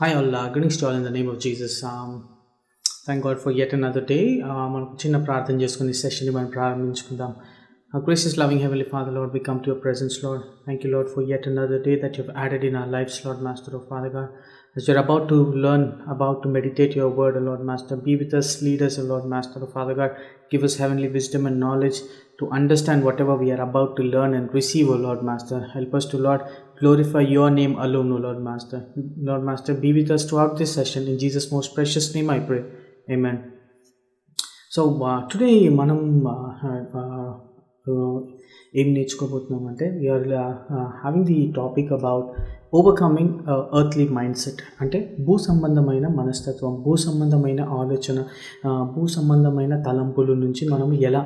Hi all, greetings to all in the name of Jesus. Thank God for yet another day. మనం చిన్న ప్రార్థన చేసుకుని ఈ సెషన్ని మనం ప్రారంభించుకుందాం. Gracious loving Heavenly Father, Lord, we come to your presence, Lord. Thank you, Lord, for yet another day that you have added in our lives, Lord Master, oh Father God. As we're about to learn, about to meditate your word, O Lord Master, be with us, lead us, O Lord Master, oh Father God. Give us heavenly wisdom and knowledge to understand whatever we are about to learn and receive, O Lord Master. Help us to, Lord, glorify your name alone, O Lord Master. Lord Master, be with us throughout this session. In Jesus' most precious name I pray. Amen. So today మనం ఏం నేర్చుకోబోతున్నామంటే we're having the topic about overcoming earthly mind set. అంటే భూ సంబంధమైన మనస్తత్వం, భూ సంబంధమైన ఆలోచన, భూ సంబంధమైన తలంపుల నుంచి మనం ఎలా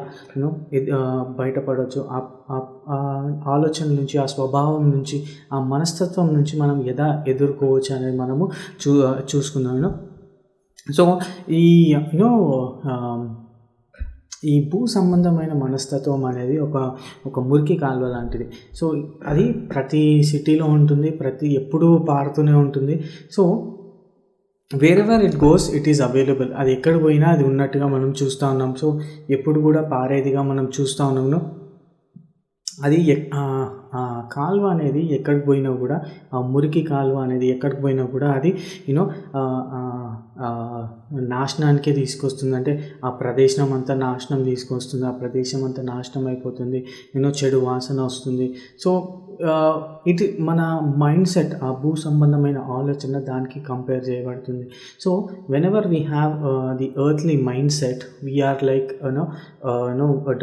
బయటపడవచ్చు, ఆ ఆలోచన నుంచి, ఆ స్వభావం నుంచి, ఆ మనస్తత్వం నుంచి మనం ఎలా ఎదుర్కోవచ్చు అనేది మనము చూసుకుందాం. సో ఈ ఈ భూ సంబంధమైన మనస్తత్వం అనేది ఒక మురికి కాలువ లాంటిది. సో అది ప్రతి సిటీలో ఉంటుంది, ఎప్పుడూ పారుతూనే ఉంటుంది. So wherever it goes it is available. అది ఎక్కడ పోయినా అది ఉన్నట్టుగా మనం చూస్తూ ఉన్నాం. సో ఎప్పుడు కూడా పారేదిగా మనం చూస్తూ ఉన్నాము. అది కాలువ అనేది ఎక్కడికి పోయినా కూడా, ఆ మురికి కాలువ అనేది ఎక్కడికి పోయినా కూడా అది నాశనానికే తీసుకొస్తుంది. అంటే ఆ ప్రదేశం అంతా నాశనం తీసుకొస్తుంది, ఆ ప్రదేశం అంతా నాశనం అయిపోతుంది, చెడు వాసన వస్తుంది. సో ఇది మన మైండ్ సెట్, ఆ భూ సంబంధమైన ఆలోచన దానికి కంపేర్ చేయబడుతుంది. So whenever we have the earthly mind set, we are like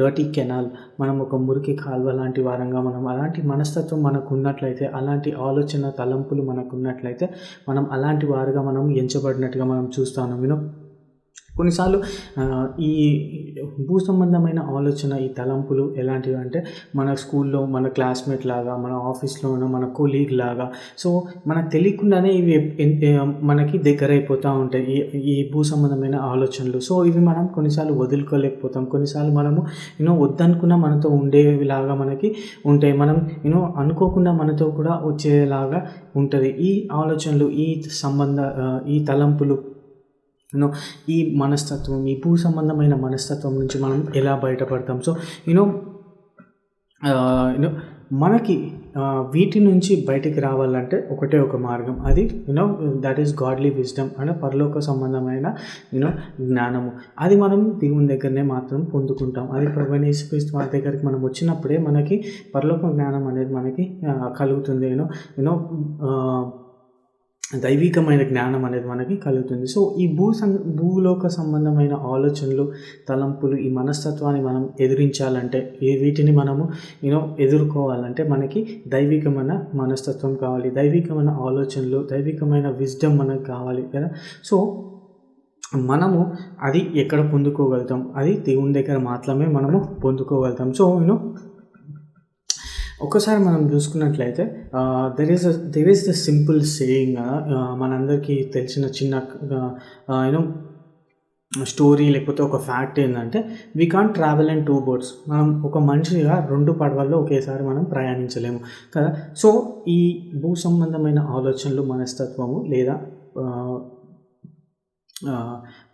dirty canal. మనం ఒక మురికి కాల్వ లాంటి వారంగా, మనం అలాంటి మనస్తత్వం మనకు ఉన్నట్లయితే, అలాంటి ఆలోచన తలంపులు మనకు ఉన్నట్లయితే, మనం అలాంటి వారుగా మనం ఎంచబడినట్టుగా మనం చూస్తాము. కొన్నిసార్లు ఈ భూ సంబంధమైన ఆలోచన, ఈ తలంపులు ఎలాంటివి అంటే, మన స్కూల్లో మన క్లాస్మేట్ లాగా, మన ఆఫీస్లోనో మన కొలీగ్ లాగా, సో మనకు తెలియకుండానే ఇవి మనకి దగ్గర అయిపోతూ ఉంటాయి, ఈ భూ సంబంధమైన ఆలోచనలు. సో ఇవి మనం కొన్నిసార్లు వదులుకోలేకపోతాం, కొన్నిసార్లు మనము వద్దనుకున్న మనతో ఉండేలాగా మనకి ఉంటాయి, మనం అనుకోకుండా మనతో కూడా వచ్చేలాగా ఉంటుంది ఈ ఆలోచనలు, ఈ తలంపులు. ఈ మనస్తత్వం, ఈ భూ సంబంధమైన మనస్తత్వం నుంచి మనం ఎలా బయటపడతాం? సో మనకి వీటి నుంచి బయటికి రావాలంటే ఒకటే ఒక మార్గం, అది దట్ ఈస్ గాడ్లీ విజ్డమ్, అంటే పరలోక సంబంధమైన జ్ఞానము. అది మనం దేవుని దగ్గరనే మాత్రం పొందుకుంటాం. అది ప్రభువైన యేసుక్రీస్తు వారి దగ్గరికి మనం వచ్చినప్పుడే మనకి పరలోక జ్ఞానం అనేది మనకి కలుగుతుంది. దైవికమైన జ్ఞానం అనేది మనకి కలుగుతుంది. సో ఈ భూలోక సంబంధమైన ఆలోచనలు, తలంపులు, ఈ మనస్తత్వాన్ని మనం ఎదిరించాలంటే, వీటిని మనము ఎదుర్కోవాలంటే మనకి దైవికమైన మనస్తత్వం కావాలి, దైవికమైన ఆలోచనలు, దైవికమైన విజ్డమ్ మనకు కావాలి కదా. సో మనము అది ఎక్కడ పొందుకోగలుగుతాం? అది దేవుని దగ్గర మాత్రమే మనము పొందుకోగలుగుతాం. సో ఒకసారి మనం చూసుకున్నట్లయితే there is the simple saying, మనందరికీ తెలిసిన చిన్న స్టోరీ లేకపోతే ఒక ఫ్యాక్ట్ ఏంటంటే, we can't travel in 2 boats. మనం ఒక మనిషిగా 2 పడవల్లో ఒకేసారి మనం ప్రయాణించలేము కదా. సో ఈ భూ సంబంధమైన ఆలోచనలు, మనస్తత్వము లేదా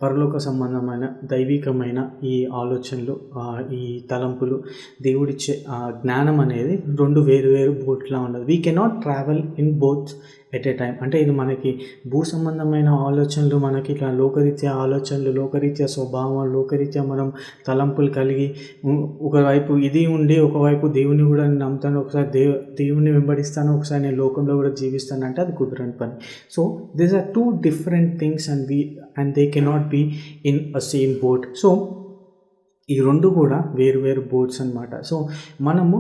పరలోక సంబంధమైన దైవికమైన ఈ ఆలోచనలు, ఈ తలంపులు, దేవుడిచ్చే జ్ఞానం అనేది 2 వేరు బోట్లా ఉండదు. We cannot travel in both at a time. అంటే ఇది మనకి భూ సంబంధమైన ఆలోచనలు, మనకి ఇట్లా లోకరీత్యా ఆలోచనలు, లోకరీత్యా స్వభావం, లోకరీత్యా మనం తలంపులు కలిగి ఒకవైపు ఇది ఉండి, ఒకవైపు దేవుని కూడా నమ్ముతాను, ఒకసారి దేవుని వెంబడిస్తాను, ఒకసారి నేను లోకంలో కూడా జీవిస్తాను అంటే అది కుదరని పని. So these are 2 different things and they cannot be in a same boat. So ఈ 2 కూడా వేరు బోట్స్ అన్నమాట. సో మనము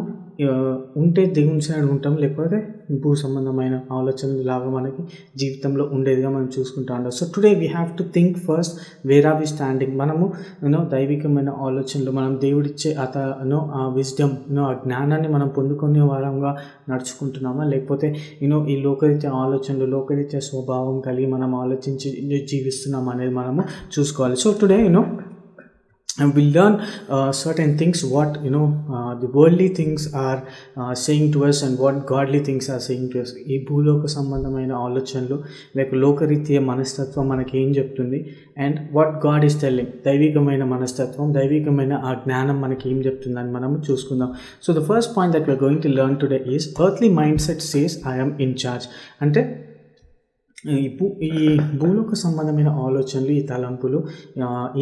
ఉంటే దేవుని సైడ్ ఉంటాం, లేకపోతే భూ సంబంధమైన ఆలోచనలు లాగా మనకి జీవితంలో ఉండేదిగా మనం చూసుకుంటూ ఉంటాం. So today we have to think first where are we standing. మనము దైవికమైన ఆలోచనలు, మనం దేవుడిచ్చే ఆ విజ్డమ్, ఆ జ్ఞానాన్ని మనం పొందుకునే వారంగా నడుచుకుంటున్నామా, లేకపోతే ఈ లోకరీత్యా ఆలోచనలు, లోకరీత్యా స్వభావం కలిగి మనం ఆలోచించి జీవిస్తున్నామా అనేది మనము చూసుకోవాలి. So today and we learn certain things what the worldly things are saying to us and what godly things are saying to us. ఈ భూలోక సంబంధమైన ఆలోచనలు లేక లోకరీత్య మనస్తత్వం మనకి ఏం చెప్తుంది, and what God is telling, దైవికమైన మనస్తత్వం, దైవికమైన ఆ జ్ఞానం మనకి ఏం చెప్తుందని మనము చూసుకుందాం. So the first point that we are going to learn today is earthly mind set says I am in charge. అంటే ఈ భూలోక సంబంధమైన ఆలోచనలు, ఈ తలంపులు,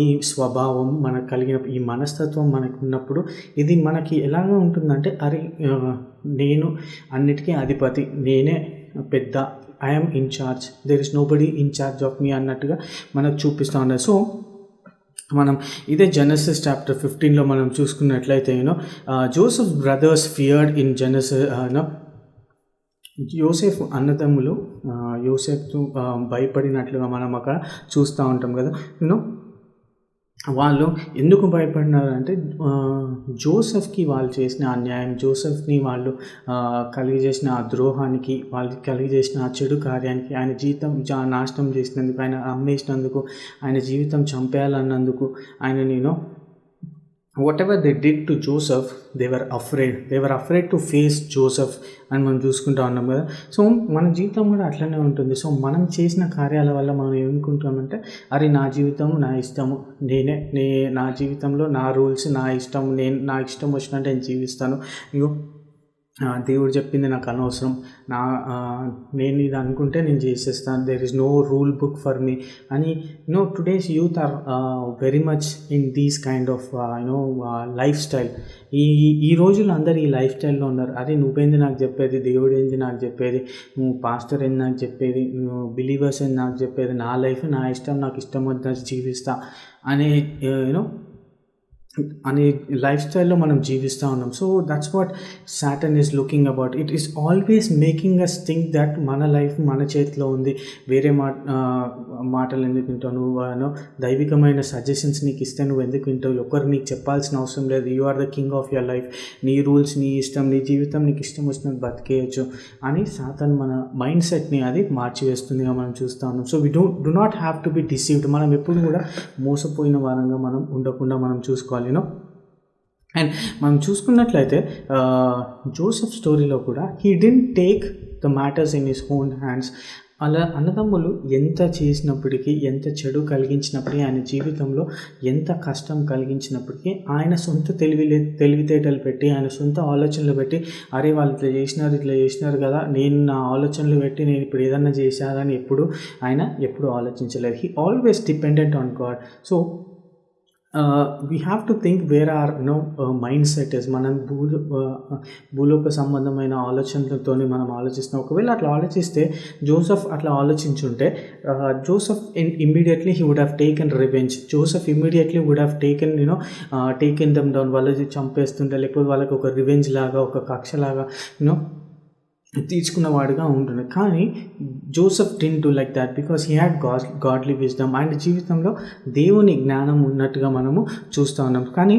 ఈ స్వభావం మనకు కలిగిన ఈ మనస్తత్వం మనకు ఉన్నప్పుడు ఇది మనకి ఎలాగ ఉంటుందంటే, అరే నేను అన్నిటికీ అధిపతి, నేనే పెద్ద, I'm in charge, there is nobody in charge of me అన్నట్టుగా మనకు చూపిస్తూ ఉన్నారు. సో మనం ఇదే జెనసిస్ చాప్టర్ 15లో మనం చూసుకున్నట్లయితే Joseph brothers feared in Genesis. Yosef అన్నదమ్ములు యోసేఫ్కు భయపడినట్లుగా మనం అక్కడ చూస్తూ ఉంటాం కదా. వాళ్ళు ఎందుకు భయపడినారంటే జోసెఫ్కి వాళ్ళు చేసిన అన్యాయం, జోసెఫ్ని వాళ్ళు కలిగజేసిన ఆ ద్రోహానికి, వాళ్ళు కలిగజేసిన ఆ చెడు కార్యానికి, ఆయన జీవితం నాశనం చేసినందుకు, ఆయన అమ్మేసినందుకు, ఆయన జీవితం చంపేయాలన్నందుకు, ఆయన whatever they did to Joseph, they were afraid to face Joseph అని మనం చూసుకుంటా ఉన్నాం కదా. సో మన జీవితం కూడా అట్లనే ఉంటుంది. సో మనం చేసిన కార్యాల వల్ల మనం ఏమనుకుంటామంటే, అరే నా జీవితం నా ఇష్టము, నా జీవితంలో నా రూల్స్, నా ఇష్టం, నా ఇష్టం వచ్చినట్టు నేను జీవిస్తాను, దేవుడు చెప్పింది నాకు అనవసరం, నేను ఇది అనుకుంటే నేను చేసేస్తాను, there is no rule book for me అని today's youth are very much in these kind of lifestyle. ఈ రోజుల్లో అందరు ఈ లైఫ్ స్టైల్లో ఉన్నారు. అరే నువ్వేంది నాకు చెప్పేది, దేవుడు ఏంది నాకు చెప్పేది, నువ్వు పాస్టర్ ఏంది నాకు చెప్పేది, నువ్వు బిలీవర్స్ ఏంది నాకు చెప్పేది, నా లైఫ్ నా ఇష్టం, నాకు ఇష్టం వద్ద జీవిస్తా అనే అనే లైఫ్ స్టైల్లో మనం జీవిస్తూ ఉన్నాం. So that's what Satan is looking about. It is always making us think that మన లైఫ్ మన చేతిలో ఉంది, వేరే మాటలు ఎందుకు వింటావు, నువ్వు దైవికమైన సజెషన్స్ నీకు ఇస్తే నువ్వు ఎందుకు వింటావు, ఒకరు నీకు చెప్పాల్సిన అవసరం లేదు, you are the king of your life, నీ రూల్స్, నీ ఇష్టం, నీ జీవితం నీకు ఇష్టం వచ్చినట్టు బతికేయచ్చు అని సాతాన్ మన మైండ్ సెట్ని అది మార్చివేస్తుందిగా మనం చూస్తూ ఉన్నాం. So we do not have to be deceived. మనం ఎప్పుడు కూడా మోసపోయిన వారంగా మనం ఉండకుండా మనం చూసుకోవాలి. అండ్ మనం చూసుకున్నట్లయితే జోసెఫ్ స్టోరీలో కూడా he didn't take the matters in his own hands. అలా అన్నదమ్ములు ఎంత చేసినప్పటికీ, ఎంత చెడు కలిగించినప్పటికీ, ఆయన జీవితంలో ఎంత కష్టం కలిగించినప్పటికీ, ఆయన సొంత తెలివితేటలు పెట్టి, ఆయన సొంత ఆలోచనలు పెట్టి, అరే వాళ్ళు ఇట్లా చేసినారు కదా, నేను నా ఆలోచనలు పెట్టి నేను ఇప్పుడు ఏదన్నా చేశానని ఆయన ఎప్పుడు ఆలోచించలేదు. He always dependent on God. So we have to think where our mindset is. మనం భూలోక సంబంధమైన ఆలోచనలతోని మనం ఆలోచిస్తున్నాం. ఒకవేళ అట్లా ఆలోచిస్తే, జోసెఫ్ అట్లా ఆలోచించుంటే, Joseph immediately he would have taken revenge. Joseph immediately would have taken them down. వాళ్ళు చంపేస్తుంటే, లేకపోతే వాళ్ళకి ఒక రివెంజ్ లాగా, ఒక కక్షలాగా తీర్చుకున్నవాడుగా ఉంటుంది. కానీ Joseph didn't do like that because he had godly wisdom. ఆయన జీవితంలో దేవుని జ్ఞానం ఉన్నట్టుగా మనము చూస్తూ ఉన్నాం. కానీ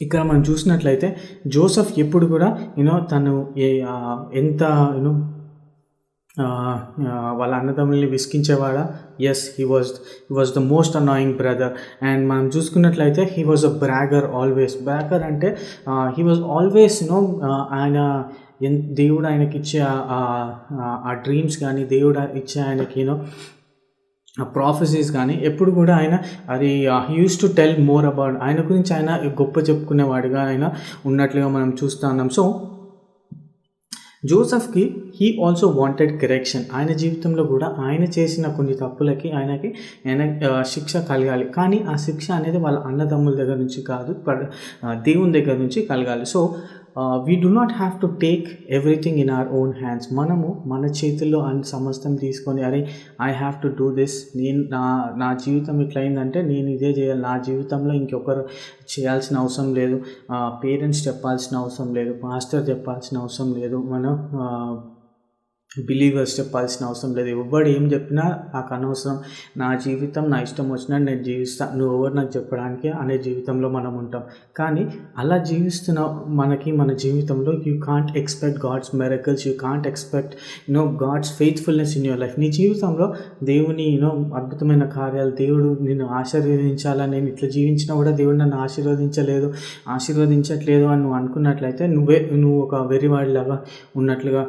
ఇక్కడ మనం చూసినట్లయితే జోసెఫ్ ఎప్పుడు కూడా తను ఎంత వాళ్ళ అన్నదమ్ముల్ని విసిగించేవాడా? Yes, he was the most annoying brother. And మనం చూసుకున్నట్లయితే he was a bragger always. Bragger అంటే హీ వాజ్ ఆల్వేస్ ఆయన దేవుడు ఆయనకి ఇచ్చే ఆ డ్రీమ్స్ కానీ, దేవుడు ఇచ్చే ఆయనకి ప్రాఫెసీస్ కానీ ఎప్పుడు కూడా ఆయన he use to tell more about, ఆయన గురించి ఆయన గొప్ప చెప్పుకునేవాడిగా ఆయన ఉన్నట్లుగా మనం చూస్తున్నాం. సో జోసెఫ్కి హీ ఆల్సో వాంటెడ్ కరెక్షన్. ఆయన జీవితంలో కూడా ఆయన చేసిన కొన్ని తప్పులకి ఆయన శిక్ష కలగాలి. కానీ ఆ శిక్ష అనేది వాళ్ళ అన్నదమ్ముల దగ్గర నుంచి కాదు, దేవుని దగ్గర నుంచి కలగాలి. So we do not have to take everything in our own hands. మనము మన చేతుల్లో సమస్తం తీసుకొని, అరే I have to do this, నేను నా జీవితం ఇట్లా అయిందంటే నేను ఇదే చేయాలి, నా జీవితంలో ఇంకొకరు చేయాల్సిన అవసరం లేదు, పేరెంట్స్ చెప్పాల్సిన అవసరం లేదు, మాస్టర్ చెప్పాల్సిన అవసరం లేదు, మనం బిలీవర్స్ చెప్పాల్సిన అవసరం లేదు. ఎవ్వడు ఏం చెప్పినా నాకు అనవసరం. నా జీవితం నా ఇష్టం వచ్చినట్టు నేను జీవిస్తా. నువ్వెవరు నాకు చెప్పడానికి అనే జీవితంలో మనం ఉంటాం. కానీ అలా జీవిస్తున్న మన జీవితంలో you can't expect God's miracles. You can't expect God's faithfulness in your life. నీ జీవితంలో దేవుని అద్భుతమైన కార్యాలు, దేవుడు నిన్ను ఆశీర్వదించాలని, నేను ఇట్లా జీవించినా కూడా దేవుడు నన్ను ఆశీర్వదించట్లేదు అని నువ్వు అనుకున్నట్లయితే నువ్వు ఒక వెర్రివాడిలాగా ఉన్నట్లుగా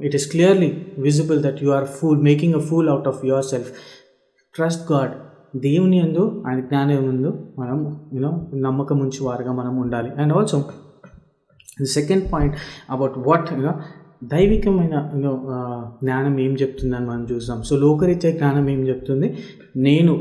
it is clearly visible that you are making a fool out of yourself. Trust God. దేవుని యందు, ఆయన జ్ఞానం యందు మనం నమ్మకం ఉంచి వారుగా మనం ఉండాలి. And also the second point about what దైవికమైన జ్ఞానం ఏం చెప్తుందని మనం చూస్తాం. సో లోకరీత్యా జ్ఞానం ఏం చెప్తుంది? నేను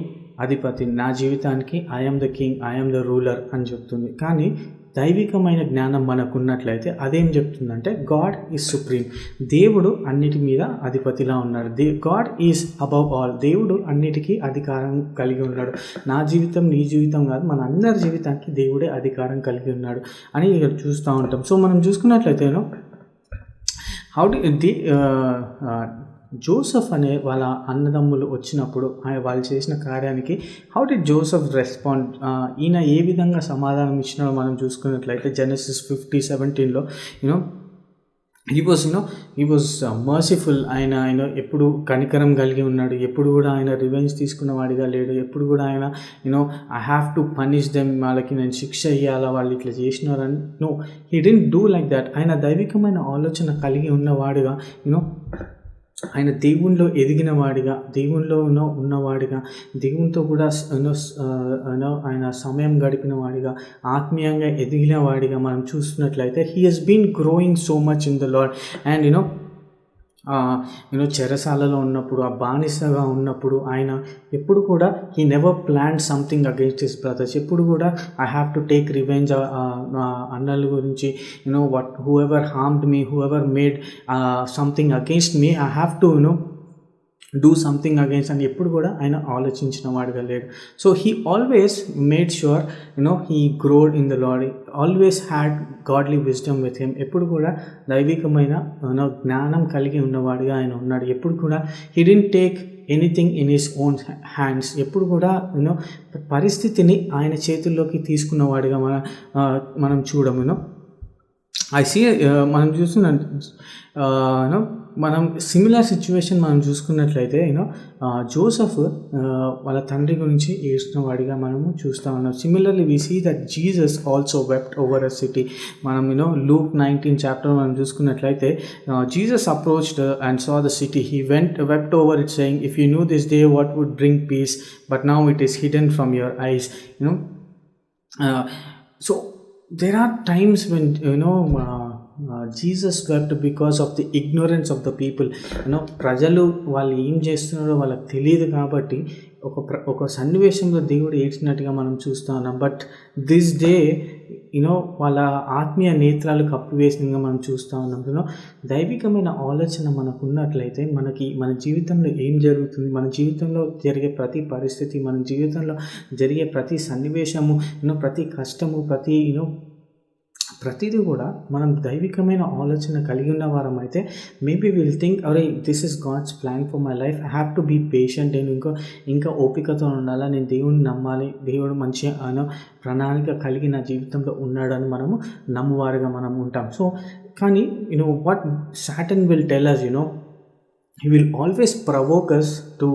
అధిపతి, నా జీవితానికి I'm the king, I'm the ruler అని చెప్తుంది. కానీ దైవికమైన జ్ఞానం మనకున్నట్లయితే అదేం చెప్తుందంటే గాడ్ ఈజ్ సుప్రీం. దేవుడు అన్నిటి మీద అధిపతిలా ఉన్నాడు. God is above all. దేవుడు అన్నిటికీ అధికారం కలిగి ఉన్నాడు. నా జీవితం, నీ జీవితం కాదు, మన అందరి జీవితానికి దేవుడే అధికారం కలిగి ఉన్నాడు అని ఇక్కడ చూస్తూ ఉంటాం. సో మనం చూసుకున్నట్లయితే హౌ డి జోసెఫ్ అనే వాళ్ళ అన్నదమ్ములు వచ్చినప్పుడు వాళ్ళు చేసిన కార్యానికి హౌ డి జోసెఫ్ రెస్పాండ్, ఈయన ఏ విధంగా సమాధానం ఇచ్చినాడో మనం చూసుకున్నట్లయితే జెనసిస్ 50:17 హీ వాజ్ మర్సిఫుల్. ఆయన ఎప్పుడు కనికరం కలిగి ఉన్నాడు. ఎప్పుడు కూడా ఆయన రివెంజ్ తీసుకున్నవాడిగా లేడు. ఎప్పుడు కూడా ఆయన I have to punish them, వాళ్ళకి నేను శిక్ష ఇవ్వాలా, వాళ్ళు ఇట్లా చేసినారని he didn't do like that. ఆయన దైవికమైన ఆలోచన కలిగి ఉన్నవాడుగా ఆయన దేవునిలో ఎదిగిన వాడిగా, దేవునిలో ఉన్నవాడిగా, దేవునితో కూడా ఆయన సమయం గడిపిన వాడిగా, ఆత్మీయంగా ఎదిగిన వాడిగా మనం చూస్తున్నట్లయితే he has been growing so much in the Lord. And చెరసాలలో ఉన్నప్పుడు, ఆ బానిసగా ఉన్నప్పుడు ఆయన ఎప్పుడు కూడా he never plan something against his brothers. ఎప్పుడు కూడా I have to take revenge అన్నల గురించి, whoever harmed me, whoever made something against me, I have to do something against అని ఎప్పుడు కూడా ఆయన ఆలోచించిన వాడిగా లేడు. So he always made sure he grew in the lord, always had godly wisdom with him. ఎప్పుడు కూడా దైవికమైన జ్ఞానం కలిగి ఉన్నవాడిగా ఆయన ఉన్నాడు. ఎప్పుడు కూడా he didn't take anything in his own hands. ఎప్పుడు కూడా పరిస్థితిని ఆయన చేతుల్లోకి తీసుకున్నవాడిగా మనం చూడము. మనం చూస్తున్నాం మనం సిమిలర్ సిచ్యువేషన్ మనం చూసుకున్నట్లయితే జోసెఫ్ వాళ్ళ తండ్రి గురించి ఏడ్చిన వాడిగా మనము చూస్తూ ఉన్నాం. Similarly we see that Jesus also wept over a city. మనం లూక్ 19 మనం చూసుకున్నట్లయితే Jesus approached and saw the city, he wept over it saying, if you knew this day what would bring peace, but now it is hidden from your eyes. So there are times when Jesus wept because of the ignorance of the people. ప్రజలు వాళ్ళు ఏం చేస్తున్నారో వాళ్ళకి తెలియదు కాబట్టి ఒక సన్నివేశంలో దేవుడు ఏడ్చినట్టుగా మనం చూస్తూ ఉన్నాం. బట్ దిస్ డే వాళ్ళ ఆత్మీయ నేత్రాలు కప్పివేసినగా మనం చూస్తూ ఉన్నాం. దైవికమైన ఆలోచన మనకు ఉన్నట్లయితే మన జీవితంలో ఏం జరుగుతుంది, మన జీవితంలో జరిగే ప్రతి పరిస్థితి, మన జీవితంలో జరిగే ప్రతి సన్నివేశము, ప్రతి కష్టము, ప్రతిదీ కూడా మనం దైవికమైన ఆలోచన కలిగి ఉన్న వారం అయితే మేబీ విల్ థింక్, అరే this is God's plan for my life, I have to be patient, నేను ఇంకా ఓపికతో ఉండాలా, నేను దేవుడిని నమ్మాలి, దేవుడు మంచి ప్రణాళిక కలిగి నా జీవితంలో ఉన్నాడని మనము నమ్మువారుగా మనం ఉంటాం. సో కానీ what Satan will tell us, he will always provoke us to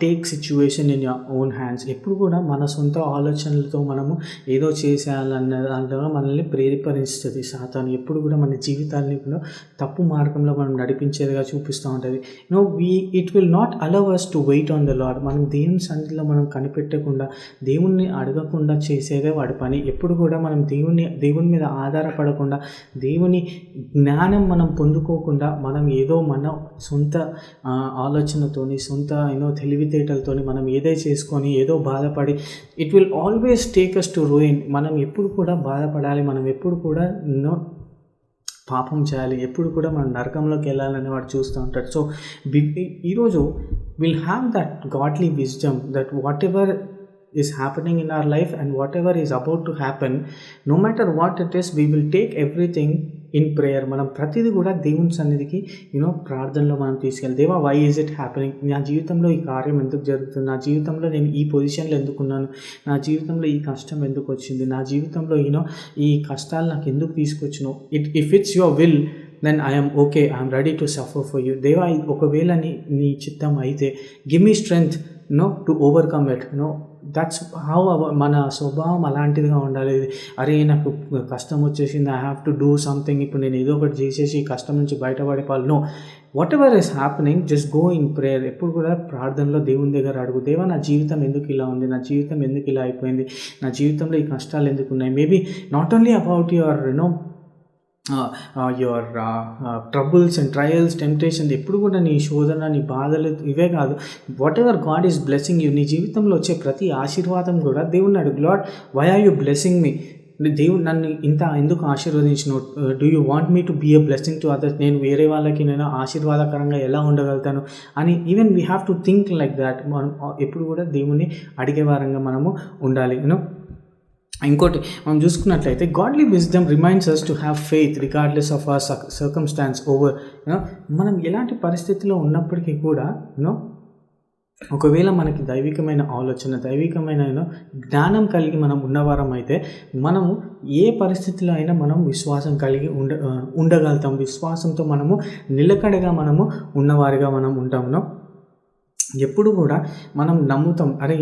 take situation in your own hands. ఎప్పుడు కూడా మన సొంత ఆలోచనలతో మనము ఏదో చేసేయాలన్న దాంట్లో మనల్ని ప్రేరేపరిస్తుంది సాతాను. ఎప్పుడు కూడా మన జీవితాలని తప్పు మార్గంలో మనం నడిపించేదిగా చూపిస్తూ ఉంటుంది. It will not allow us to wait on the Lord. మనం దేవుని సన్నిధిలో మనం కనిపెట్టకుండా, దేవుణ్ణి అడగకుండా చేసేదే వాడి పని. ఎప్పుడు కూడా మనం దేవుని మీద ఆధారపడకుండా, దేవుని జ్ఞానం మనం పొందుకోకుండా, మనం ఏదో మన సొంత ఆలోచనతోని, సొంత తెలివితేటలతోని మనం ఏదో చేసుకొని ఏదో బాధపడి, it will always take us to ruin. మనం ఎప్పుడు కూడా బాధపడాలి, మనం ఎప్పుడు కూడా పాపం చేయాలి, ఎప్పుడు కూడా మనం నరకంలోకి వెళ్ళాలని వాడు చూస్తూ ఉంటాడు. సో ఈరోజు will have that godly wisdom that what ever is happening in our life and whatever is about to happen, no matter what it is, we will take everything in prayer. మనం ప్రతిదీ కూడా దేవుని సన్నిధికి ప్రార్థనలో మనం తీసుకెళ్ళి, దేవా వై ఈజ్ ఇట్ హ్యాపెనింగ్, నా జీవితంలో ఈ కార్యం ఎందుకు జరుగుతుంది, నా జీవితంలో నేను ఈ పొజిషన్లో ఎందుకున్నాను, నా జీవితంలో ఈ కష్టం ఎందుకు వచ్చింది, నా జీవితంలో ఈ కష్టాలు నాకు ఎందుకు తీసుకొచ్చినావు, if it's your will then I'm okay, I'm ready to suffer for you. దేవా ఒకవేళ నీ చిత్తం అయితే give me strength to overcome it. That's how మన స్వభావం అలాంటిదిగా ఉండాలి. అరే నాకు కష్టం వచ్చేసింది, I have to do something, ఇప్పుడు నేను ఏదో ఒకటి చేసేసి ఈ కష్టం నుంచి బయటపడిపోవాలి. No, whatever is happening just go in prayer. ఎప్పుడు కూడా ప్రార్థనలో దేవుని దగ్గర అడుగు, దేవా నా జీవితం ఎందుకు ఇలా ఉంది, నా జీవితం ఎందుకు ఇలా అయిపోయింది, నా జీవితంలో ఈ కష్టాలు ఎందుకు ఉన్నాయి. Maybe not only about your your troubles and trials, temptation, ఎప్పుడు కూడా నీ శోధన, నీ బాధలు ఇవే కాదు. Whatever God is blessing you, నీ జీవితంలో వచ్చే ప్రతి ఆశీర్వాదం కూడా దేవుని అడుగు, lord why are you blessing me, దేవుడు నన్ను ఇంత ఎందుకు ఆశీర్వదించిన, do you want me to be a blessing to others, నేను వేరే వాళ్ళకి నేను ఆశీర్వాదకరంగా ఎలా ఉండగలుగుతాను అని. Even we have to think like that. మనం ఎప్పుడు కూడా దేవుని అడిగే వారంగా మనము ఉండాలి. ఇంకోటి మనం చూసుకున్నట్లయితే godly wisdom reminds us to have faith regardless of our circumstances over. మనం ఎలాంటి పరిస్థితిలో ఉన్నప్పటికీ కూడా ఒకవేళ మనకి దైవికమైన ఆలోచన, దైవికమైన జ్ఞానం కలిగి మనం ఉన్నవారం అయితే మనము ఏ పరిస్థితిలో అయినా మనం విశ్వాసం కలిగి ఉండగలుగుతాం. విశ్వాసంతో మనము నిలకడగా మనము ఉన్నవారిగా మనం ఉంటాము. ఎప్పుడు కూడా మనం నమ్ముతాం, అరే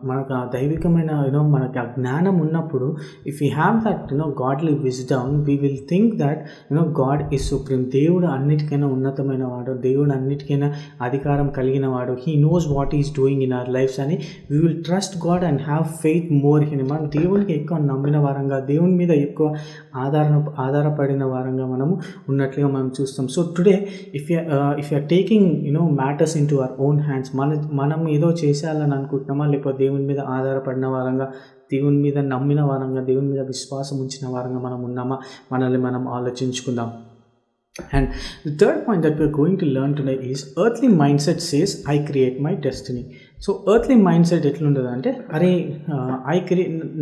మనకు ఆ దైవికమైన మనకి ఆ జ్ఞానం ఉన్నప్పుడు, if you have that godly wisdom, we will think that God is supreme. దేవుడు అన్నిటికైనా ఉన్నతమైన వాడు, దేవుడు అన్నిటికైనా అధికారం కలిగిన వాడు, he knows what is doing in our lives అని we will trust God and have faith more in. మనం దేవునికి ఎక్కువ నమ్మిన వారంగా, దేవుని మీద ఎక్కువ ఆధారపడిన వారంగా మనము ఉన్నట్లుగా మనం చూస్తాం. So today if you are taking matters into our own hands, మనం ఏదో చేసేయాలని అనుకుంటున్నామా, లేకపోతే దేవుని మీద ఆధారపడిన వారంగా, దేవుని మీద నమ్మిన వారంగా, దేవుని మీద విశ్వాసం ఉంచిన వారంగా మనం ఉన్నామా, మనల్ని మనం ఆలోచించుకుందాం. And the third point that we're going to learn today is earthly mindset says I create my destiny. So earthly mind set ఎట్లుంటుంది అంటే, అరే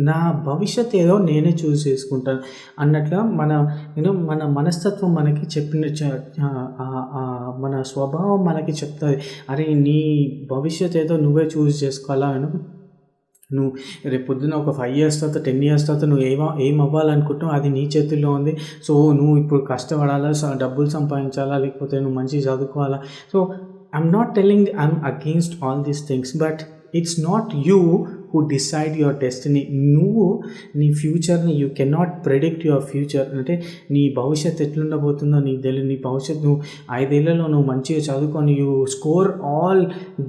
నా భవిష్యత్ ఏదో నేనే చూస్ చేసుకుంటాను అన్నట్లుగా మన మనస్తత్వం మనకి మన స్వభావం మనకి చెప్తుంది, అరే నీ భవిష్యత్ ఏదో నువ్వే చూస్ చేసుకోవాలా. నువ్వు రేపు పొద్దున్న ఒక 5 years తర్వాత 10 years తర్వాత నువ్వు ఏం అవ్వాలనుకుంటున్నావు అది నీ చేతుల్లో ఉంది. సో నువ్వు ఇప్పుడు కష్టపడాలా, డబ్బులు సంపాదించాలా, లేకపోతే నువ్వు మంచిగా చదువుకోవాలా. So I'm not telling I'm against all these things, but it's not you who decide your destiny. నువ్వు నీ ఫ్యూచర్ని you cannot predict your future. అంటే నీ భవిష్యత్తు ఎట్లుండబోతుందో నీకు తెలియదు. నీ భవిష్యత్తు నువ్వు 5 ఏళ్లలో నువ్వు మంచిగా చదువుకొని you score all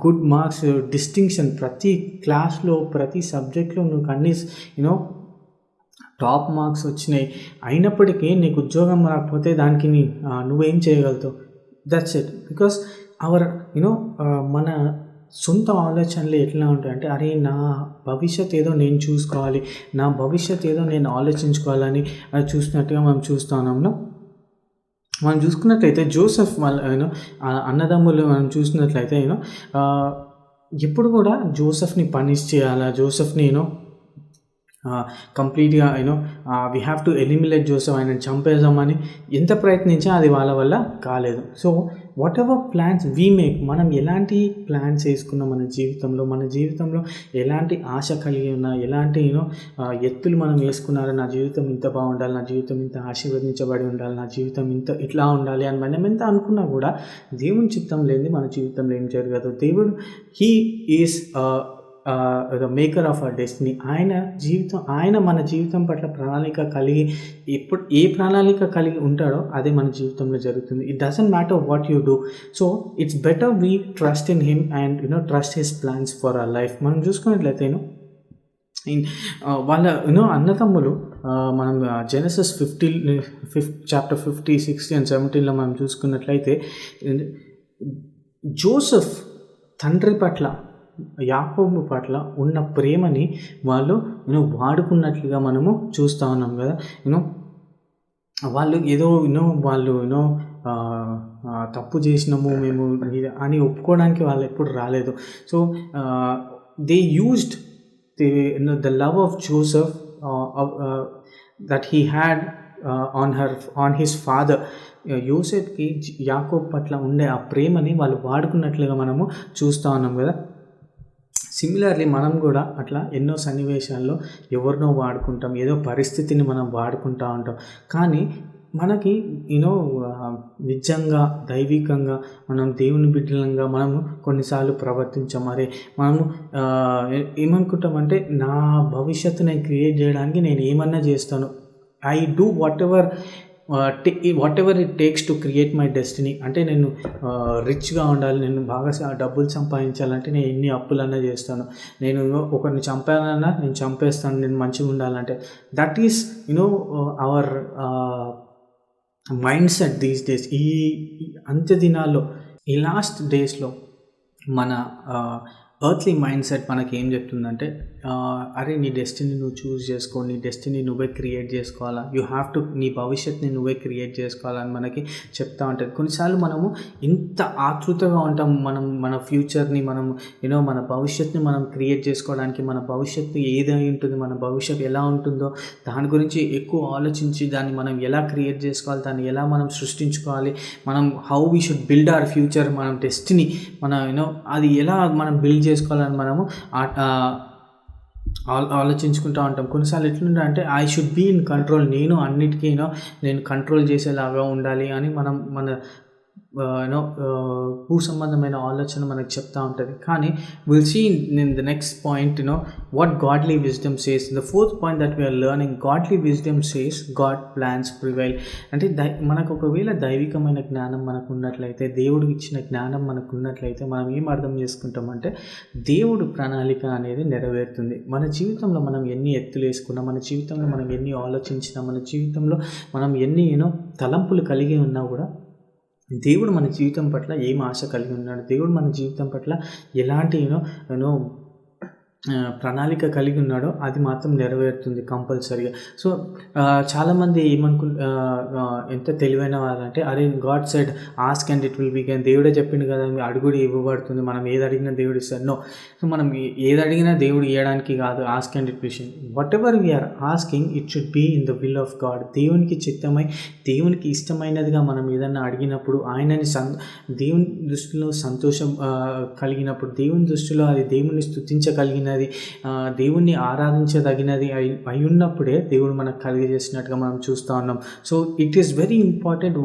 good marks, distinction, ప్రతి క్లాస్లో ప్రతి సబ్జెక్ట్లో నువ్వు అన్ని టాప్ మార్క్స్ వచ్చినాయి, అయినప్పటికీ నీకు ఉద్యోగం రాకపోతే దానికి నువ్వేం చేయగలుగుతావు? That's it. బికాస్ మన సొంత ఆలోచనలు ఎట్లా ఉంటాయంటే, అరే నా భవిష్యత్ ఏదో నేను చూసుకోవాలి, నా భవిష్యత్ ఏదో నేను ఆలోచించుకోవాలని చూసినట్టుగా మనం చూస్తున్నాము. మనం చూసుకున్నట్లయితే జోసెఫ్ వాళ్ళ అన్నదమ్ములు మనం చూసినట్లయితే ఎప్పుడు కూడా జోసెఫ్ని పనిష్ చేయాలా, జోసెఫ్ని కంప్లీట్గా we have to eliminate Joseph, ఆయన చంపేద్దామని ఎంత ప్రయత్నించినా అది వాళ్ళ వల్ల కాలేదు. So what ever plans we make, మనం ఎలాంటి ప్లాన్స్ వేసుకున్నా మన జీవితంలో ఎలాంటి ఆశ కలిగి ఉన్నా, ఎలాంటి ఎత్తులు మనం వేసుకున్నారో, నా జీవితం ఇంత బాగుండాలి, నా జీవితం ఇంత ఆశీర్వదించబడి ఉండాలి, నా జీవితం ఇట్లా ఉండాలి అని మనం ఎంత అనుకున్నా కూడా దేవుని చిత్తం లేనిది మన జీవితంలో ఏం జరగదు. దేవుడు he is the maker of our destiny. ఆయన మన జీవితం పట్ల ప్రణాళిక కలిగి ఎప్పుడు ఏ ప్రణాళిక కలిగి ఉంటాడో అదే మన జీవితంలో జరుగుతుంది. It doesn't matter what you do. So it's better we trust in him and trust his plans for our life. మనం చూసుకున్నట్లయితే వాళ్ళ అన్నదమ్ములు మనం జెనసిస్ 50 60 and 17లో మనం చూసుకున్నట్లయితే జోసెఫ్ తండ్రి పట్ల, యాకోబు పట్ల ఉన్న ప్రేమని వాళ్ళు వాడుకున్నట్లుగా మనము చూస్తూ ఉన్నాం కదా. వాళ్ళు ఏదో వాళ్ళు తప్పు చేసినాము మేము అని ఒప్పుకోవడానికి వాళ్ళు ఎప్పుడు రాలేదు. So they used the love of Joseph that he had on his father. యోసేపుకి యాకోబు పట్ల ఉండే ఆ ప్రేమని వాళ్ళు వాడుకున్నట్లుగా మనము చూస్తూ ఉన్నాం కదా. సిమిలర్లీ మనం కూడా అట్లా ఎన్నో సన్నివేశాల్లో ఎవరినో వాడుకుంటాం, ఏదో పరిస్థితిని మనం వాడుకుంటూ ఉంటాం. కానీ మనకి నిజంగా దైవికంగా మనం దేవుని బిడ్డలంగా మనము కొన్నిసార్లు ప్రవర్తించాం. అరే మనము ఏమనుకుంటామంటే నా భవిష్యత్తు నేను క్రియేట్ చేయడానికి నేను ఏమన్నా చేస్తాను, I do what ever it takes to create my destiny. అంటే నేను రిచ్గా ఉండాలి, నేను బాగా డబ్బులు సంపాదించాలంటే నేను ఎన్ని అప్పులన్నా చేస్తాను, నేను ఒకరిని చంపానన్నా నేను చంపేస్తాను, నేను మంచిగా ఉండాలంటే. That is our mind set these days. ఈ అంత్య దినాల్లో, ఈ లాస్ట్ డేస్లో మన ఎర్త్లీ మైండ్ సెట్ మనకి ఏం చెప్తుందంటే, అరే నీ డెస్టినీ నువ్వు చూస్ చేసుకో, నీ డెస్టినీ నువ్వే క్రియేట్ చేసుకోవాలా, యూ హ్యావ్ టు, నీ భవిష్యత్తుని నువ్వే క్రియేట్ చేసుకోవాలని మనకి చెప్తా ఉంటుంది. కొన్నిసార్లు మనము ఇంత ఆతృతగా ఉంటాం, మన ఫ్యూచర్ని మనం మన భవిష్యత్తుని మనం క్రియేట్ చేసుకోవడానికి, మన భవిష్యత్తు ఏదై ఉంటుంది, మన భవిష్యత్తు ఎలా ఉంటుందో దాని గురించి ఎక్కువ ఆలోచించి దాన్ని మనం ఎలా క్రియేట్ చేసుకోవాలి, దాన్ని ఎలా మనం సృష్టించుకోవాలి, మనం how we should build our future, మనం డెస్టినీ అది ఎలా మనం బిల్డ్ చేసుకోవాలని మనము ఆలోచించుకుంటూ ఉంటాం. కొన్నిసార్లు ఎట్లుంటే అంటే I should be in control, నేను అన్నిటికీ నేను కంట్రోల్ చేసేలాగా ఉండాలి అని మన భూ సంబంధమైన ఆలోచన మనకు చెప్తూ ఉంటుంది. కానీ we'll see in the next point what godly wisdom says. The fourth point that we are learning, godly wisdom says God plans prevail. అంటే మనకు ఒకవేళ దైవికమైన జ్ఞానం మనకు ఉన్నట్లయితే, దేవుడికి ఇచ్చిన జ్ఞానం మనకు ఉన్నట్లయితే మనం ఏం అర్థం చేసుకుంటామంటే దేవుడు ప్రణాళిక అనేది నెరవేరుతుంది. మన జీవితంలో మనం ఎన్ని ఎత్తులు వేసుకున్నా, మన జీవితంలో మనం ఎన్ని ఆలోచించినా, మన జీవితంలో మనం ఎన్ని తలంపులు కలిగి ఉన్నా కూడా దేవుడు మన జీవితం పట్ల ఏం ఆశ కలిగి ఉన్నాడు, దేవుడు మన జీవితం పట్ల ఎలాంటి ప్రణాళిక కలిగి ఉన్నాడో అది మాత్రం నెరవేరుతుంది కంపల్సరీగా. సో చాలామంది ఎంత తెలివైన వాళ్ళంటే, అరే God said ask and it will be given. దేవుడే చెప్పిండు కదా, అడుగుడు ఇవ్వబడుతుంది, మనం ఏది అడిగినా దేవుడు ఇస్తాడు. నో, సో మనం ఏది అడిగినా దేవుడు ఇవ్వడానికి కాదు. Ask and it will, whatever we are asking it should be in the will of God. దేవునికి చిత్తమై, దేవునికి ఇష్టమైనదిగా మనం ఏదన్నా అడిగినప్పుడు, ఆయనని దేవుని దృష్టిలో సంతోషం కలిగినప్పుడు, దేవుని దృష్టిలో అది దేవుని స్తుతించగలిగిన, దేవుణ్ణి ఆరాధించదగినది అయి ఉన్నప్పుడే దేవుడు మనకు కలిగజేసినట్టుగా మనం చూస్తూ ఉన్నాం. So it is very important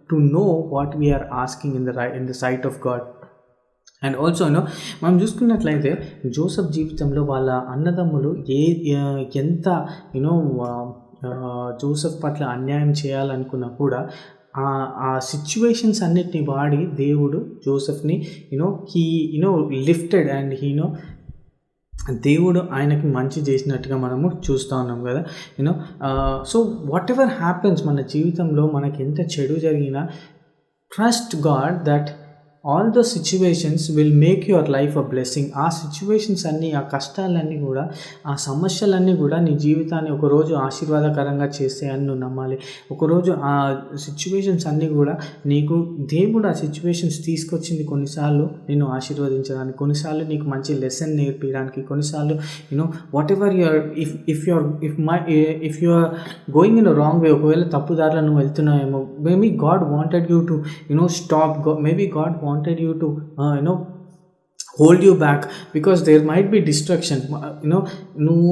to know what we are asking in the sight of God. And also మనం చూసుకున్నట్లయితే జోసెఫ్ జీవితంలో వాళ్ళ అన్నదమ్ములు ఎంత జోసెఫ్ పట్ల అన్యాయం చేయాలనుకున్నా కూడా ఆ సిచ్యువేషన్స్ అన్నిటిని వాడి దేవుడు జోసెఫ్ని హీ లిఫ్టెడ్ అండ్ దేవుడు ఆయనకి మంచి చేసినట్టుగా మనము చూస్తూ ఉన్నాం కదా. సో వాట్ ఎవర్ హ్యాపెన్స్, మన జీవితంలో మనకి ఎంత చెడు జరిగినా, trust God that all the situations will make your life a blessing. ఆ సిచ్యువేషన్స్ అన్నీ, ఆ కష్టాలన్నీ కూడా, ఆ సమస్యలన్నీ కూడా నీ జీవితాన్ని ఒకరోజు ఆశీర్వాదకరంగా చేస్తాయని నువ్వు నమ్మాలి. ఒకరోజు ఆ సిచ్యువేషన్స్ అన్నీ కూడా నీకు దేవుడు ఆ సిచ్యువేషన్స్ తీసుకొచ్చింది కొన్నిసార్లు నిన్ను ఆశీర్వదించడానికి, కొన్నిసార్లు నీకు మంచి లెసన్ నేర్పించడానికి, కొన్నిసార్లు whatever you're if you are going in a wrong way, ఒకవేళ తప్పుదారిలో నువ్వు వెళ్తున్నావేమో, maybe God wanted you to stop, maybe God wanted you to hold you back because there might be distraction. నువ్వు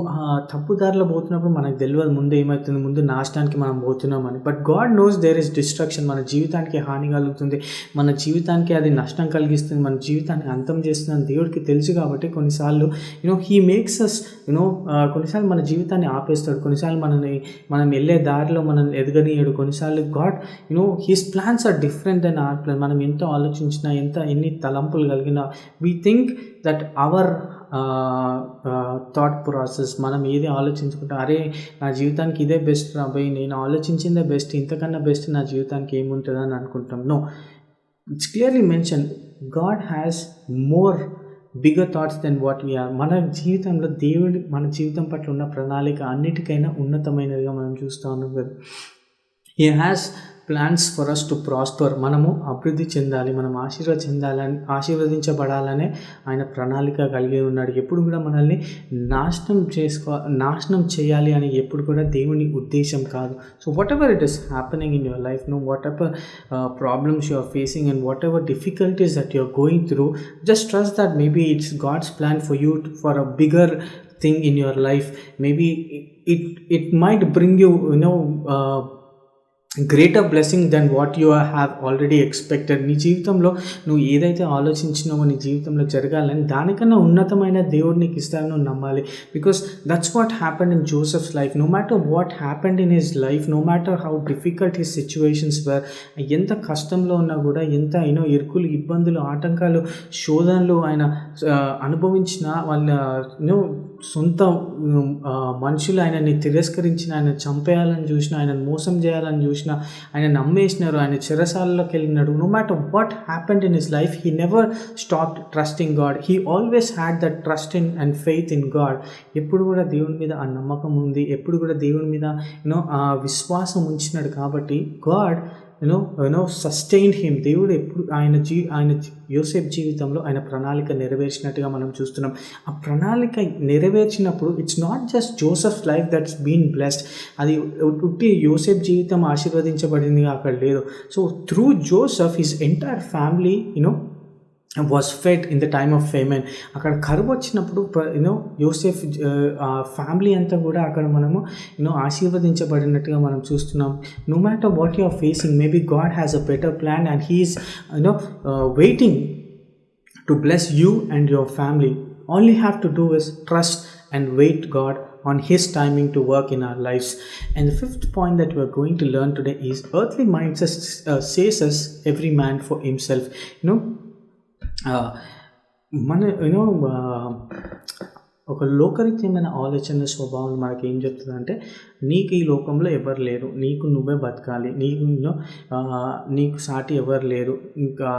తప్పుదారిలో పోతున్నప్పుడు మనకు తెలియదు ముందు ఏమవుతుంది, ముందు నాశనానికి మనం పోతున్నామని. But God knows there is destruction. మన జీవితానికి హాని కలుగుతుంది, మన జీవితానికి అది నష్టం కలిగిస్తుంది, మన జీవితాన్ని అంతం చేస్తుందని దేవుడికి తెలుసు. కాబట్టి కొన్నిసార్లు హీ మేక్స్ అస్ కొన్నిసార్లు మన జీవితాన్ని ఆపేస్తాడు, కొన్నిసార్లు మనం వెళ్ళే దారిలో మనం ఎదగనీయడు. కొన్నిసార్లు God his plans are different then our plan. మనం ఎంతో ఆలోచించినా, ఎన్ని తలంపులు కలిగినా, we think that our thought process, మనం ఏది ఆలోచించుకుంటాం, అరే నా జీవితానికి ఇదే బెస్ట్ రాబోయి, నేను ఆలోచించిందే బెస్ట్, ఇంతకన్నా బెస్ట్ నా జీవితానికి ఏముంటుందని అని అనుకుంటాం. No, it's clearly mention God has more bigger thoughts then what we are. మన జీవితంలో దేవుడు మన జీవితం పట్ల ఉన్న ప్రణాళిక అన్నిటికైనా ఉన్నతమైనదిగా మనం చూస్తూ ఉన్నాం కదా. He has plans for us to prosper. మనము అభివృద్ధి చెందాలి, మనం ఆశీర్వదించబడాలనే ఆయన ప్రణాళిక కలిగి ఉన్నాడు. ఎప్పుడు కూడా మనల్ని నాశనం చేయాలి అని ఎప్పుడు కూడా దేవుని ఉద్దేశం కాదు. So what ever it is happening in your life, what ever problems you are facing and whatever difficulties that you are going through, just trust that maybe it's God's plan for you for a bigger thing in your life. Maybe it might bring you, greater blessing then what you have already expected. నీ జీవితంలో నువ్వు ఏదైతే ఆలోచించినావో నీ జీవితంలో జరగాలని దానికన్నా ఉన్నతమైన దేవుడు నీకు ఇస్తారని నువ్వు నమ్మాలి. Because that's what happened in Joseph's life. No matter what happened in his life, no matter how difficult his situations were, ఎంత కష్టంలో ఉన్నా కూడా, ఎంత ఇరుకులు, ఇబ్బందులు, ఆటంకాలు, శోధనలు ఆయన అనుభవించిన వాళ్ళ సొంత మనుషులు ఆయనని తిరస్కరించిన, ఆయన చంపేయాలని చూసిన, ఆయన మోసం చేయాలని చూసిన, ఆయన నమ్మేసినారు, ఆయన చెరసాలలోకి వెళ్ళినాడు. No matter what happened in his life, he never stopped trusting God. He always had that trust in and faith in God. ఎప్పుడు కూడా దేవుని మీద ఆ నమ్మకం ఉంది, ఎప్పుడు కూడా దేవుని మీద ఆ విశ్వాసం ఉంచినాడు. కాబట్టి గాడ్ సస్టైన్డ్ హిమ్. దేవుడు ఎప్పుడు ఆయన యోసేఫ్ జీవితంలో ఆయన ప్రణాళిక నెరవేర్చినట్టుగా మనం చూస్తున్నాం. ఆ ప్రణాళిక నెరవేర్చినప్పుడు it's not just Joseph life that's been blessed. అది ఉట్టి యోసేఫ్ జీవితం ఆశీర్వదించబడింది అక్కడ లేదు. So through Joseph his entire family was fed in the time of famine. అక్కడ కరువు వచ్చినప్పుడు యోసేఫ్ ఫ్యామిలీ అంతా కూడా అక్కడ మనము ఆశీర్వదించబడినట్టుగా మనం చూస్తున్నాం. No matter what you are facing, maybe God has a better plan and he is waiting to bless you and your family. All you have to do is trust and wait God on His timing to work in our lives. And the fifth point that we are going to learn today is earthly mindset says us every man for himself. మన ఒక లోకరీత్యమైన ఆలోచన స్వభావం మనకి ఏం చెప్తుందంటే, నీకు ఈ లోకంలో ఎవరు లేరు, నీకు నువ్వే బతకాలి, నీకు సాటి ఎవరు లేరు, ఇంకా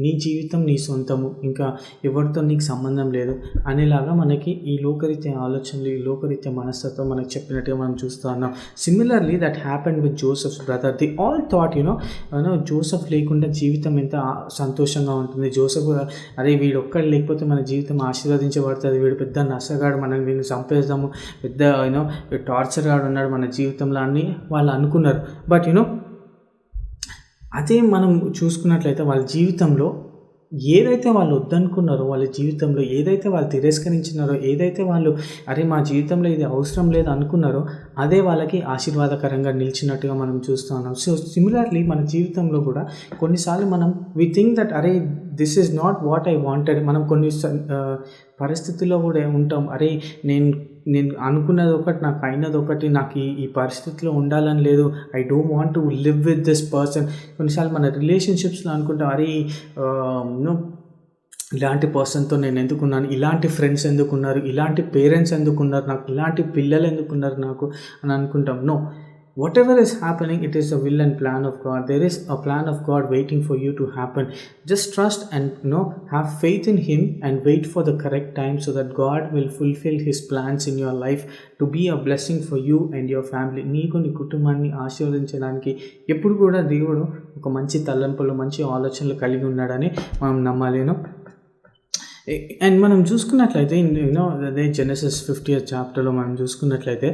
నీ జీవితం నీ సొంతము, ఇంకా ఎవరితో నీకు సంబంధం లేదు అనేలాగా మనకి ఈ లోకరీత్య ఆలోచనలు, ఈ లోకరీత్య మనస్తత్వం మనకు చెప్పినట్టుగా మనం చూస్తూ ఉన్నాం. Similarly that happened with Joseph's brother. The all thought Joseph లేకుండా జీవితం ఎంత సంతోషంగా ఉంటుంది. జోసెఫ్ అరే వీడు ఒక్కడు లేకపోతే మన జీవితం ఆశీర్వదించబడుతుంది, వీడు పెద్ద నష్టగాడు, మనం వీడిని చంపేద్దాము, పెద్ద టార్చర్ గాడు ఉన్నాడు మన జీవితంలో అని వాళ్ళు అనుకున్నారు. బట్ అదే మనం చూసుకున్నట్లయితే వాళ్ళ జీవితంలో ఏదైతే వాళ్ళు వద్దనుకున్నారో, వాళ్ళ జీవితంలో ఏదైతే వాళ్ళు తిరస్కరించినారో, ఏదైతే వాళ్ళు అరే మా జీవితంలో ఇది అవసరం లేదు అనుకున్నారో, అదే వాళ్ళకి ఆశీర్వాదకరంగా నిలిచినట్టుగా మనం చూస్తూ ఉన్నాం. సో సిమిలర్లీ మన జీవితంలో కూడా కొన్నిసార్లు మనం వి థింక్ దట్ అరే this is not what I wanted. మనం కొన్ని పరిస్థితుల్లో కూడా ఉంటాం, అరే నేను అనుకున్నది ఒకటి, నాకు అయినది ఒకటి, నాకు ఈ పరిస్థితిలో ఉండాలని లేదు, I don't want to live with this person. కొన్నిసార్లు మన రిలేషన్షిప్స్లో అనుకుంటాం, అరే ఇలాంటి పర్సన్తో నేను ఎందుకున్నాను, ఇలాంటి ఫ్రెండ్స్ ఎందుకున్నారు, ఇలాంటి పేరెంట్స్ ఎందుకున్నారు నాకు, ఇలాంటి పిల్లలు ఎందుకున్నారు నాకు అని అనుకుంటాం. No, whatever is happening, it is a will and plan of God. There is a plan of God waiting for you to happen. Just trust and have faith in Him and wait for the correct time so that God will fulfill His plans in your life to be a blessing for you and your family. నీకు నీ కుటుంబాన్ని ఆశీర్వదించడానికి ఎప్పుడు కూడా దేవుడు ఒక మంచి తలంపులు, మంచి ఆలోచనలు కలిగి ఉన్నాడని మనం నమ్మాలి. అండ్ మనం చూసుకున్నట్లయితే అదే జెనసిస్ 50th చాప్టర్లో మనం చూసుకున్నట్లయితే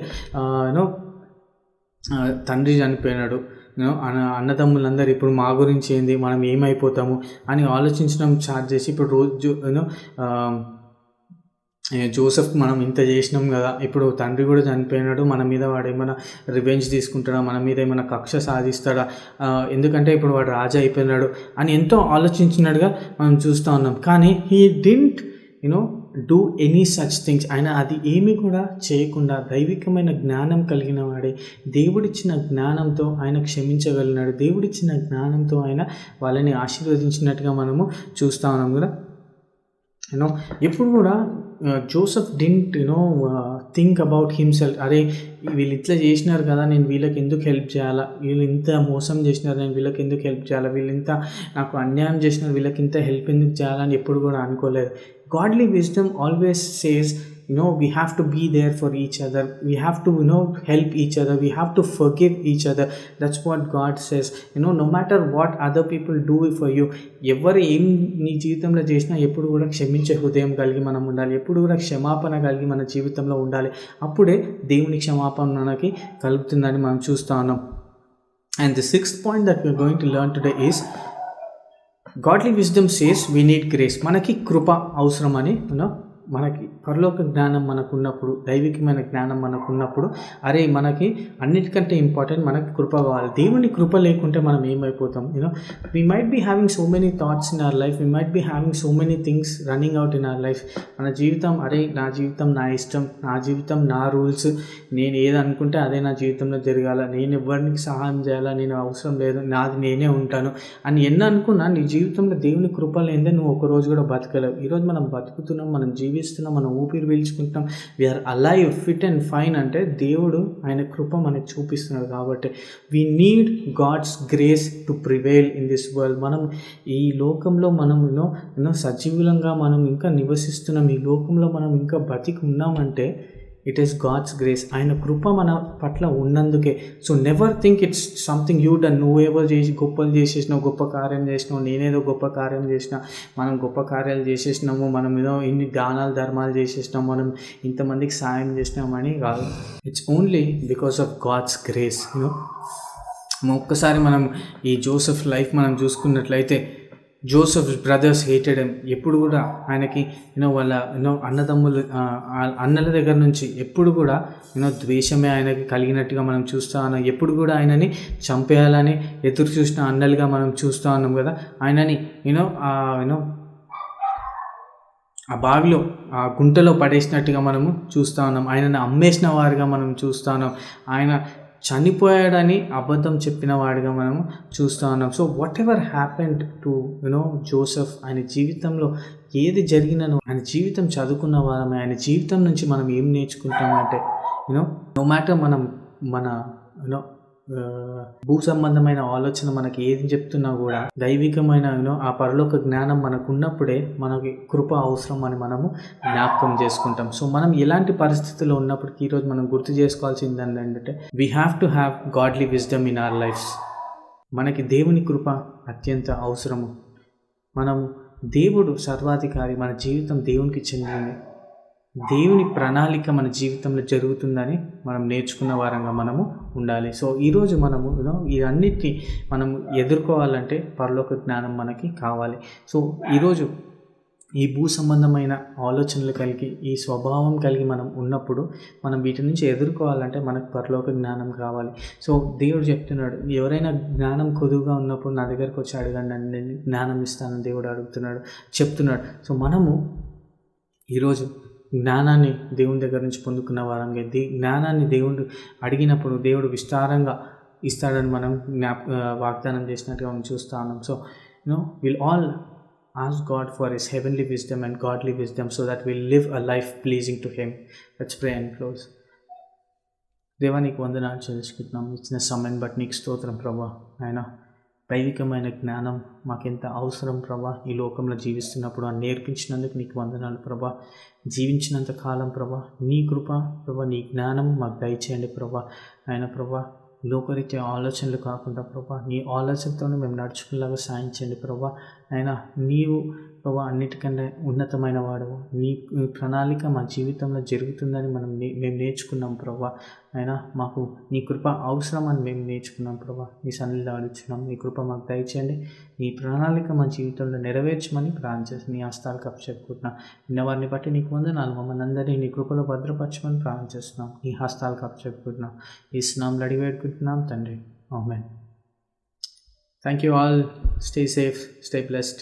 తండ్రి చనిపోయినాడు, అన్నదమ్ములందరూ ఇప్పుడు మా గురించి ఏంది, మనం ఏమైపోతాము అని ఆలోచించడం స్టార్ట్ చేసి, ఇప్పుడు రోజు జోసెఫ్ మనం ఇంత చేసినాం కదా, ఇప్పుడు తండ్రి కూడా చనిపోయినాడు, మన మీద వాడు ఏమైనా రివెంజ్ తీసుకుంటాడా, మన మీద ఏమైనా కక్ష సాధిస్తాడా, ఎందుకంటే ఇప్పుడు వాడు రాజా అయిపోయినాడు అని ఎంతో ఆలోచించినట్టుగా మనం చూస్తూ ఉన్నాం. కానీ he didn't do any such things. ఆయన అది ఏమీ కూడా చేయకుండా దైవికమైన జ్ఞానం కలిగిన వాడే, దేవుడిచ్చిన జ్ఞానంతో ఆయన క్షమించగలిగినాడు, దేవుడిచ్చిన జ్ఞానంతో ఆయన వాళ్ళని ఆశీర్వదించినట్టుగా మనము చూస్తూ ఉన్నాం కదా. ఎప్పుడు కూడా Joseph didn't think about himself, అరే వీళ్ళు ఇట్లా చేసినారు కదా, నేను వీళ్ళకి ఎందుకు హెల్ప్ చేయాలా, వీళ్ళు ఇంత మోసం చేసినారు, నేను వీళ్ళకి ఎందుకు హెల్ప్ చేయాలా, వీళ్ళు ఇంత నాకు అన్యాయం చేసినారు, వీళ్ళకి ఇంత హెల్ప్ ఎందుకు చేయాలని ఎప్పుడు కూడా అనుకోలేదు. Godly wisdom always says we have to be there for each other, we have to help each other, we have to forgive each other. That's what God says. No matter what other people do for you, ఎవరు ఏం నీ జీవితంలో చేసినా ఎప్పుడు కూడా క్షమించే హృదయం కలిగి మనం ఉండాలి, ఎప్పుడు కూడా క్షమాపణ కలిగి మన జీవితంలో ఉండాలి. అప్పుడే దేవుని క్షమాపణ మనకి కలుగుతుందని మనం చూస్తూ ఉన్నాం. And the sixth point that we are going to learn today is godly wisdom says we need grace. మనకి కృప అవసరం అని మనకి పరలోక జ్ఞానం మనకున్నప్పుడు, దైవికమైన జ్ఞానం మనకున్నప్పుడు, అరే మనకి అన్నిటికంటే ఇంపార్టెంట్ మనకి కృప కావాలి. దేవుని కృప లేకుంటే మనం ఏమైపోతాం? We might be having so many thoughts in our life, we might be having so many things running out in our life. మన జీవితం, అరే నా జీవితం నా ఇష్టం, నా జీవితం నా రూల్స్, నేను ఏది అనుకుంటే అదే నా జీవితంలో జరగాల, నేను ఎవరికి సహాయం చేయాలా, నేను అవసరం లేదు, నాది నేనే ఉంటాను అని ఎన్ని అనుకున్నా నీ జీవితంలో దేవుని కృప లేదే నువ్వు ఒకరోజు కూడా బతకలేవు. ఈరోజు మనం బతుకుతున్నాం, మనం జీవిస్తున్నాం, మనం ఊపిరి పీల్చుకుంటాం, we're alive, fit and fine అంటే దేవుడు ఆయన కృప మనకు చూపిస్తున్నాడు. కాబట్టి we need God's grace to prevail in this world. మనం ఈ లోకంలో మనం సజీవులంగా మనం ఇంకా నివసిస్తున్నాం, ఈ లోకంలో మనం ఇంకా బతికి ఉన్నామంటే ఇట్ ఈస్ గాడ్స్ గ్రేస్. ఆయన కృప మన పట్ల ఉన్నందుకే. So never think it's something you done. నువ్వేవో చేసి గొప్పలు చేసేసినావు, గొప్ప కార్యం చేసినావు, నేనేదో గొప్ప కార్యం చేసినా, మనం గొప్ప కార్యాలు చేసేసినాము, మనం ఏదో ఇన్ని దానాలు ధర్మాలు చేసేసినాము, మనం ఇంతమందికి సాయం చేసినామని కాదు. It's only because of God's grace. ఒక్కసారి మనం ఈ జోసెఫ్ లైఫ్ మనం చూసుకున్నట్లయితే, జోసెఫ్ బ్రదర్స్ హేటెడ్ హిమ్. ఎప్పుడు కూడా ఆయనకి వాళ్ళ అన్నదమ్ములు అన్నల దగ్గర నుంచి ఎప్పుడు కూడా ద్వేషమే ఆయనకి కలిగినట్టుగా మనం చూస్తూ ఉన్నాం. ఎప్పుడు కూడా ఆయనని చంపేయాలని ఎదురు చూసిన అన్నలుగా మనం చూస్తూ ఉన్నాం కదా. ఆయనని ఆ బావిలో, ఆ గుంటలో పడేసినట్టుగా మనము చూస్తూ ఉన్నాం. ఆయనని అమ్మేసిన వారుగా మనం చూస్తూ ఉన్నాం. ఆయన చనిపోయాడని అబద్ధం చెప్పిన వాడిగా మనము చూస్తూ ఉన్నాం. So what ever happened to Joseph, ఆయన జీవితంలో ఏది జరిగినను ఆయన జీవితం చదువుకున్న వారమే. ఆయన జీవితం నుంచి మనం ఏం నేర్చుకుంటామంటే నో మ్యాటర్ మనం మన భూ సంబంధమైన ఆలోచన మనకి ఏది చెప్తున్నా కూడా దైవికమైన ఆ పరలోక జ్ఞానం మనకు ఉన్నప్పుడే మనకి కృప అవసరం అని మనము జ్ఞాపకం చేసుకుంటాం. సో మనం ఎలాంటి పరిస్థితుల్లో ఉన్నప్పటికీ ఈరోజు మనం గుర్తు చేసుకోవాల్సింది ఏంటంటే we have to have godly wisdom in our lives. మనకి దేవుని కృప అత్యంత అవసరము. మనము దేవుడు సర్వాధికారి, మన జీవితం దేవునికి చెందింది, దేవుని ప్రణాళిక మన జీవితంలో జరుగుతుందని మనం నేర్చుకున్న వారంగా మనము ఉండాలి. సో ఈరోజు మనము ఇవన్నిటిని మనం ఎదుర్కోవాలంటే పరలోక జ్ఞానం మనకి కావాలి. సో ఈరోజు ఈ భూ సంబంధమైన ఆలోచనలు కలిగి, ఈ స్వభావం కలిగి మనం ఉన్నప్పుడు మనం వీటి నుంచి ఎదుర్కోవాలంటే మనకు పరలోక జ్ఞానం కావాలి. సో దేవుడు చెప్తున్నాడు, ఎవరైనా జ్ఞానం కొద్దుగా ఉన్నప్పుడు నా దగ్గరకు వచ్చి అడగండి, నేను జ్ఞానం ఇస్తానని దేవుడు చెప్తున్నాడు. సో మనము ఈరోజు జ్ఞానాన్ని దేవుని దగ్గర నుంచి పొందుకున్న వారంగా, జ్ఞానాన్ని దేవుడు అడిగినప్పుడు దేవుడు విస్తారంగా ఇస్తాడని మనం వాగ్దానం చేసినట్టుగా మనం చూస్తూ ఉన్నాం. So will all ask God for His heavenly wisdom and godly wisdom so that we'll live a life pleasing to Him. Let's pray and close. దేవా, నీకు వందనాలు చెల్లించుకుంటున్నాం. ఇచ్చిన సమయాన్ని బట్టి నీకు స్తోత్రం ప్రభా. ఆయన దైవికమైన జ్ఞానం మాకెంత అవసరం ప్రభా. ఈ లోకంలో జీవిస్తున్నప్పుడు నేర్పించినందుకు నీకు వందనాలు ప్రభా. జీవించినంత కాలం ప్రభా నీ కృప ప్రభా, నీ జ్ఞానం మాకు దయచేయండి ప్రభా. ఆయన ప్రభా, లోకరీత్యా ఆలోచనలు కాకుండా ప్రభా నీ ఆలోచనతోనే మేము నడుచుకునేలాగా సాయించండి ప్రభా. అయినా నీవు ప్రభా అన్నిటికంటే ఉన్నతమైన వాడు, నీ ప్రణాళిక మా జీవితంలో జరుగుతుందని మేము నేర్చుకున్నాం ప్రభా. అయినా మాకు నీ కృప అవసరం అని మేము నేర్చుకున్నాం ప్రభా. నీ సన్నిధిలో అడుగుతున్నాం, నీ కృప మాకు దయచేయండి. నీ ప్రణాళిక మా జీవితంలో నెరవేర్చమని ప్రార్థించేసి నీ హస్తాలకు అప్పచెప్పుకుంటున్నాం. విన్నవారిని బట్టి నీకు వందనాలు. మమ్మల్ని అందరినీ నీ కృపలో భద్రపరచమని ప్రార్థిస్తున్నాం. నీ హస్తాలకు అప్పచెప్పుకుంటున్నాం. ఈ స్నామంలో అడిగి వేడుకుంటున్నాం తండ్రి. ఆమేన్. Thank you all. Stay safe. Stay blessed.